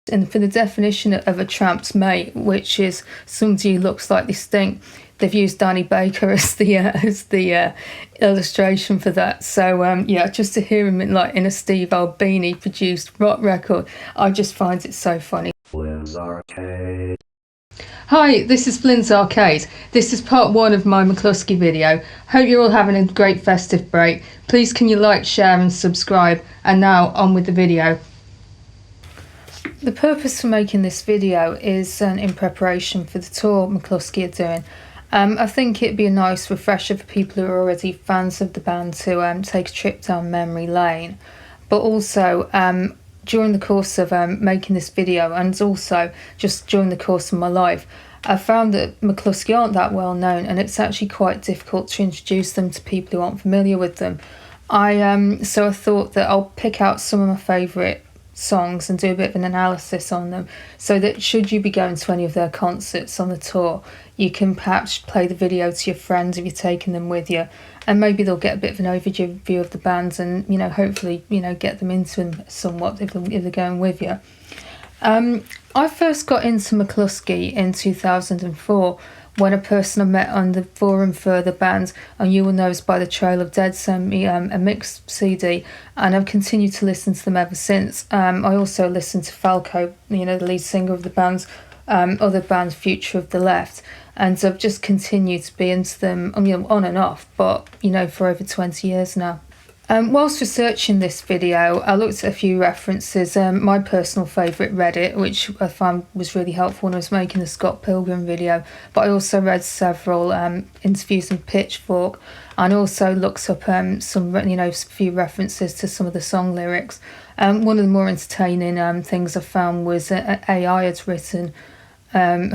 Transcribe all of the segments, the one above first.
And for the definition of a tramp's mate, which is somebody who looks like they stink, they've used Danny Baker as the illustration for that. So yeah, just to hear him in a Steve Albini produced rock record, I just find it so funny. Flynns Arcade. Hi, this is Flynns Arcade. This is part 1 of my Mclusky video. Hope you're all having a great festive break. Please can you like, share and subscribe. And now on with the video. The purpose for making this video is in preparation for the tour Mclusky are doing. I think it'd be a nice refresher for people who are already fans of the band to take a trip down memory lane. But also during the course of making this video, and also just during the course of my life, I found that Mclusky aren't that well known, and it's actually quite difficult to introduce them to people who aren't familiar with them. So I thought that I'll pick out some of my favourite songs and do a bit of an analysis on them, so that should you be going to any of their concerts on the tour, you can perhaps play the video to your friends if you're taking them with you, and maybe they'll get a bit of an overview of the bands, and hopefully get them into them somewhat if they're going with you. I first got into Mclusky in 2004 when a person I met on the forum for the band, and You Will Know Us by the Trail of Dead, sent me a mixed CD, and I've continued to listen to them ever since. I also listened to Falco, the lead singer of the band's other band, Future of the Left, and I've just continued to be into them, on and off, but for over 20 years now. Whilst researching this video, I looked at a few references. My personal favourite, Reddit, which I found was really helpful when I was making the Scott Pilgrim video, but I also read several interviews in Pitchfork, and also looked up a few references to some of the song lyrics. One of the more entertaining things I found was AI had written a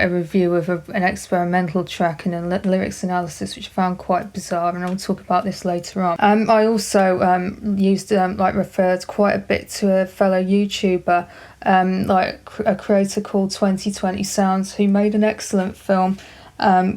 review of an experimental track and a lyrics analysis, which I found quite bizarre, and I'll talk about this later on. I also referred quite a bit to a fellow YouTuber, a creator called 2020 Sounds, who made an excellent film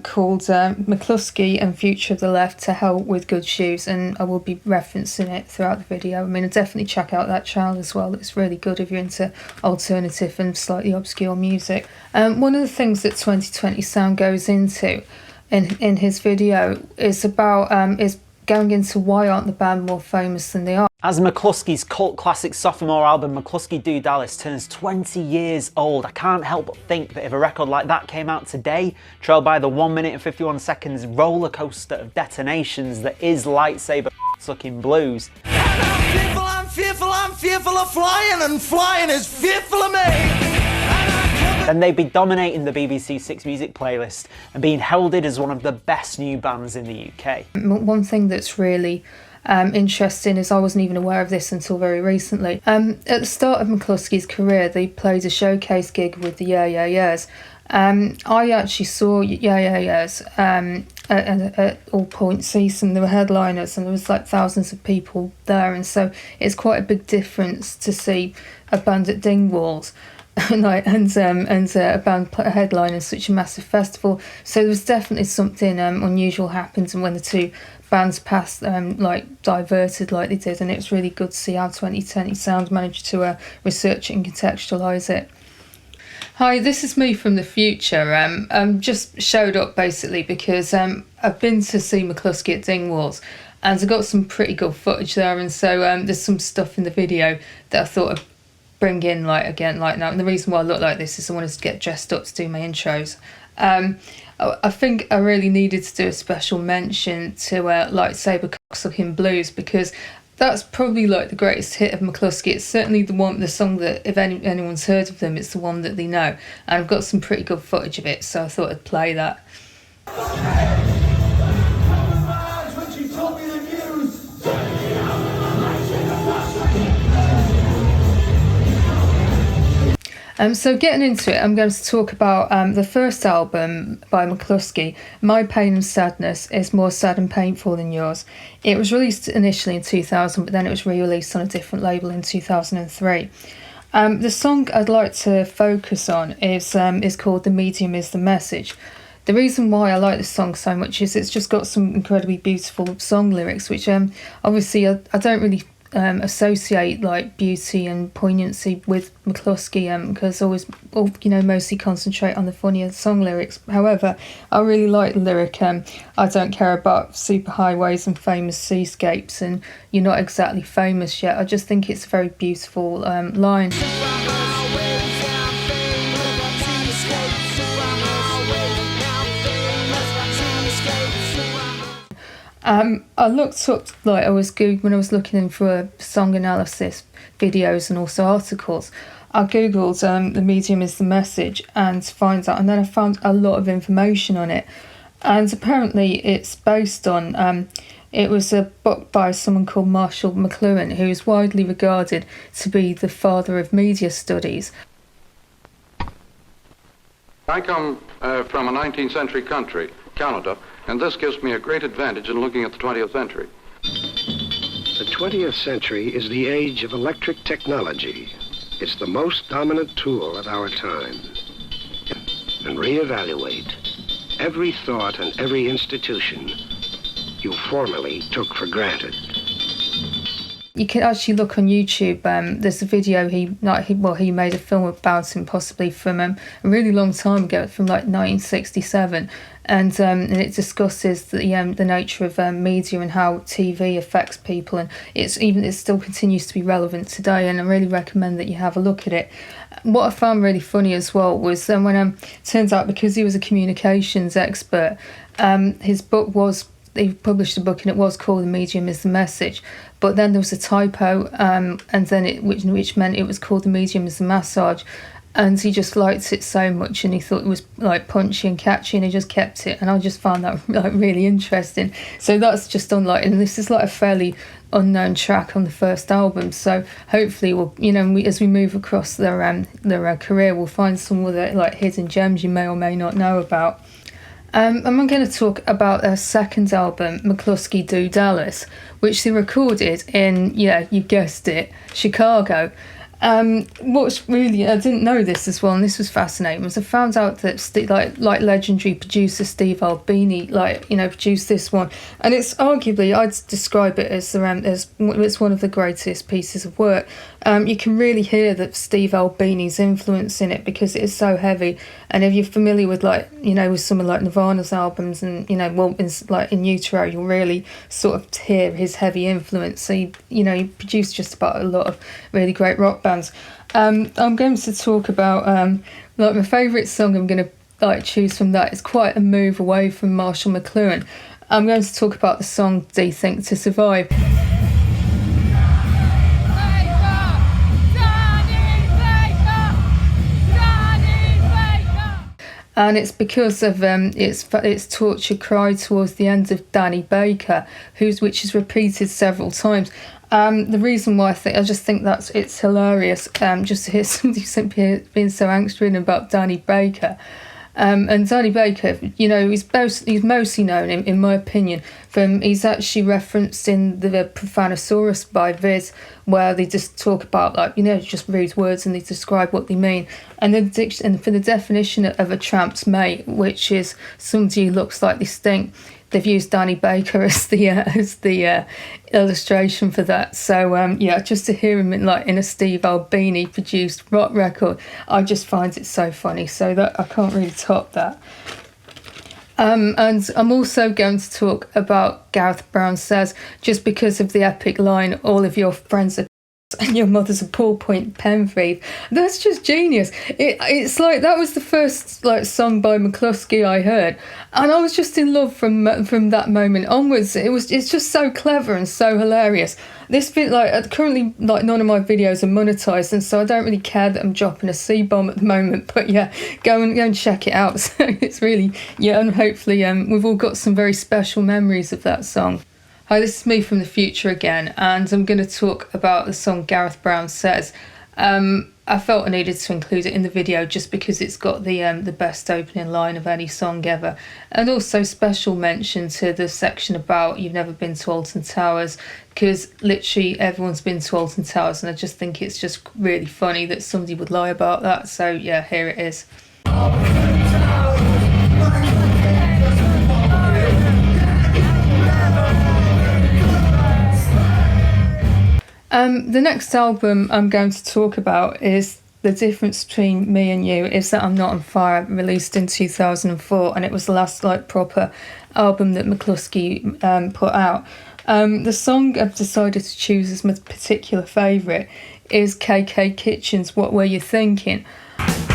called Mclusky and Future of the Left to Hell with Good Shoes, and I will be referencing it throughout the video. Definitely check out that channel as well. It's really good if you're into alternative and slightly obscure music. One of the things that 2020 Sound goes into in his video is about is going into why aren't the band more famous than they are. As Mclusky's cult classic sophomore album Mclusky Do Dallas turns 20 years old, I can't help but think that if a record like that came out today, trailed by the 1 minute and 51 seconds roller coaster of detonations that is lightsaber sucking blues, I'm fearful of flying, and flying is fearful of me. then they'd be dominating the BBC Six Music playlist and being heralded as one of the best new bands in the UK. One thing that's really interesting is I wasn't even aware of this until very recently. At the start of Mclusky's career, they played a showcase gig with the Yeah Yeah Yeahs. I actually saw Yeah Yeah Yeahs at All Point Season. They were headliners, and there was thousands of people there, and so it's quite a big difference to see a band at Dingwalls and a band headlining such a massive festival. So there was definitely something unusual happened, and when the two bands passed diverted like they did, and it was really good to see how 2020 Sound managed to research it and contextualise it. Hi, this is me from the future. Just showed up basically because I've been to see Mclusky at Dingwalls, and I got some pretty good footage there, and so there's some stuff in the video that I thought I'd bring in now. And the reason why I look like this is I wanted to get dressed up to do my intros. I think I really needed to do a special mention to Lightsaber Cocksucking Blues, because that's probably the greatest hit of Mclusky. It's certainly the song that if anyone's heard of them, it's the one that they know, and I've got some pretty good footage of it, so I thought I'd play that. So getting into it, I'm going to talk about the first album by Mclusky, My Pain and Sadness is More Sad and Painful Than Yours. It was released initially in 2000, but then it was re-released on a different label in 2003. The song I'd like to focus on is called The Medium is the Message. The reason why I like this song so much is it's just got some incredibly beautiful song lyrics, which obviously I don't really associate like beauty and poignancy with Mclusky, because I always, mostly concentrate on the funnier song lyrics. However, I really like the lyric, I don't care about superhighways and famous seascapes, and you're not exactly famous yet. I just think it's a very beautiful line. I looked up, I was Googling when I was looking for song analysis videos and also articles. I googled "the medium is the message" and then I found a lot of information on it. And apparently, it's based on it was a book by someone called Marshall McLuhan, who is widely regarded to be the father of media studies. I come from a 19th century country, Canada, and this gives me a great advantage in looking at the 20th century. The 20th century is the age of electric technology. It's the most dominant tool of our time. And reevaluate every thought and every institution you formerly took for granted. You can actually look on YouTube. There's a video he made a film about him, possibly from a really long time ago, from like 1967, and it discusses the nature of media and how TV affects people, and it still continues to be relevant today. And I really recommend that you have a look at it. What I found really funny as well was when turns out, because he was a communications expert, he published a book and it was called "The Medium is the Message," but then there was a typo, and then which meant it was called "The Medium is the Massage," and he just liked it so much and he thought it was like punchy and catchy, and he just kept it, and I just found that like really interesting. So that's just on and this is like a fairly unknown track on the first album, so hopefully we'll as we move across their career, we'll find some other like hidden gems you may or may not know about. I'm going to talk about their second album, Mclusky Do Dallas, which they recorded in, you guessed it, Chicago. What's really, I didn't know this as well, and this was fascinating, was I found out that like legendary producer Steve Albini produced this one, and it's arguably, I'd describe it as it's one of the greatest pieces of work. You can really hear that Steve Albini's influence in it because it is so heavy, and if you're familiar with with some of like Nirvana's albums and in Utero, you'll really sort of hear his heavy influence. So he produced just about a lot of really great rock bands. I'm going to talk about my favourite song. I'm going to choose from that. It's quite a move away from Marshall McLuhan. I'm going to talk about the song "Do You Think to Survive." And it's because of its torture cry towards the end of Danny Baker, which is repeated several times. The reason why I just think it's hilarious, just to hear somebody simply being so angst-ridden about Danny Baker. And Danny Baker, he's mostly known, in my opinion, he's actually referenced in the Profanosaurus by Viz, where they just talk about just rude words and they describe what they mean. And for the definition of a tramp's mate, which is somebody who looks like they stink, they've used Danny Baker as the illustration for that. So just to hear him in a Steve Albini produced rock record, I just find it so funny. So that I can't really top that. And I'm also going to talk about Gareth Brown Says, just because of the epic line, "All of your friends are and your mother's a ballpoint pen thief." That's just genius. It's like that was the first song by Mclusky I heard, and I was just in love from that moment onwards. It's just so clever and so hilarious. This bit currently none of my videos are monetized, and so I don't really care that I'm dropping a C-bomb at the moment. But go and check it out. So it's really and hopefully we've all got some very special memories of that song. Hi, this is me from the future again, and I'm going to talk about the song Gareth Brown Says. I felt I needed to include it in the video just because it's got the best opening line of any song ever, and also special mention to the section about "You've never been to Alton Towers," because literally everyone's been to Alton Towers, and I just think it's just really funny that somebody would lie about that. So here it is. The next album I'm going to talk about is The Difference Between Me and You Is That I'm Not on Fire, released in 2004, and it was the last like proper album that Mclusky put out. The song I've decided to choose as my particular favourite is KK Kitchen's What Were You Thinking? KK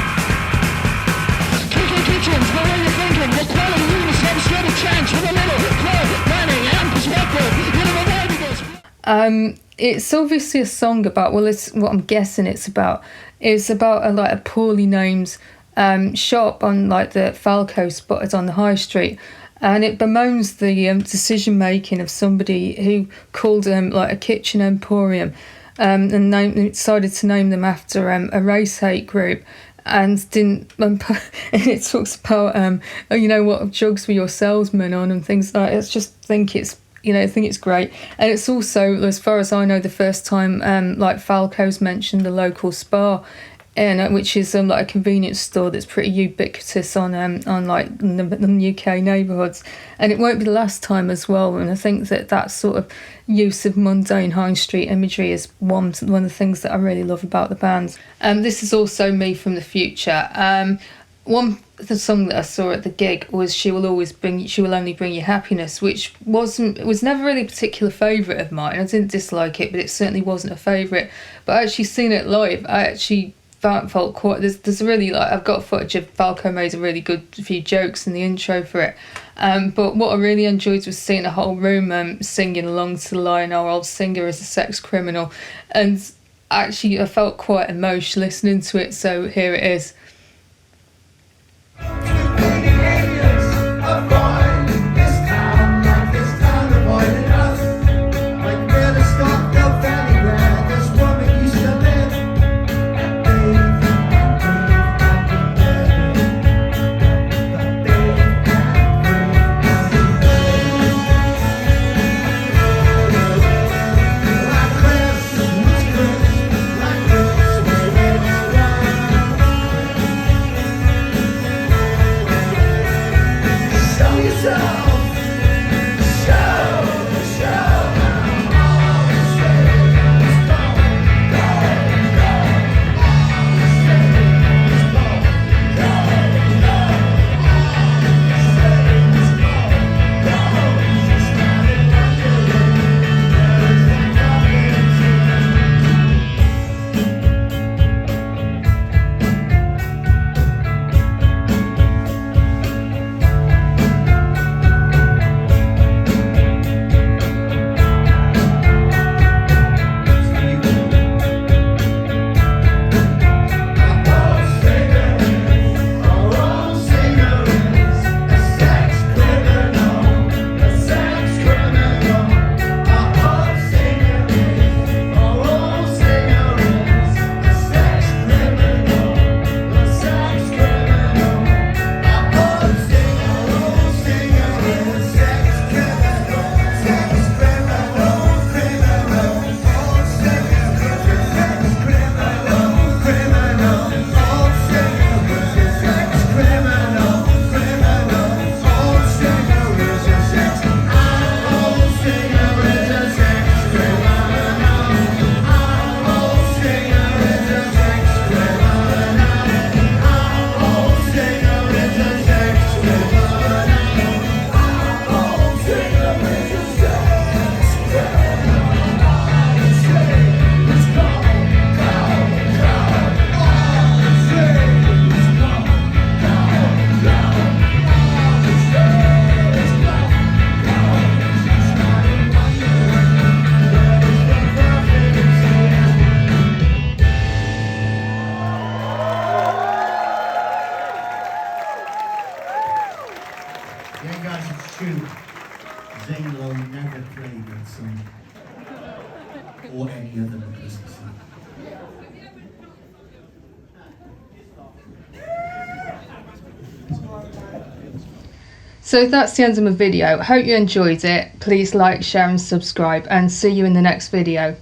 Kitchens, what were you thinking? The quality units have stood a chance for the little club, planning and perspective. You never avoided this. It's obviously a song about, well, it's what I'm guessing it's about. It's about a poorly named shop on like the Falco spotted on the high street. And it bemoans the decision making of somebody who called like a kitchen emporium and decided to name them after a race hate group, and didn't. And it talks about what drugs were your salesman on and things like that. I just think it's I think it's great, and it's also, as far as I know, the first time like Falco's mentioned the local Spar. And which is like a convenience store that's pretty ubiquitous on like the UK neighbourhoods, and it won't be the last time as well. And I think that sort of use of mundane high street imagery is one of the things that I really love about the band. This is also Me from the Future. The song that I saw at the gig was She Will Only Bring You Happiness, which was never really a particular favourite of mine. I didn't dislike it, but it certainly wasn't a favourite. But I actually seen it live. I actually felt quite, there's really like, I've got footage of Falco made a really good few jokes in the intro for it, but what I really enjoyed was seeing the whole room singing along to the line, Our Old Singer Is a Sex Criminal, and actually I felt quite emotional listening to it, so here it is. Or any other Mclusky song. So that's the end of my video. Hope you enjoyed it. Please like, share and subscribe, and see you in the next video.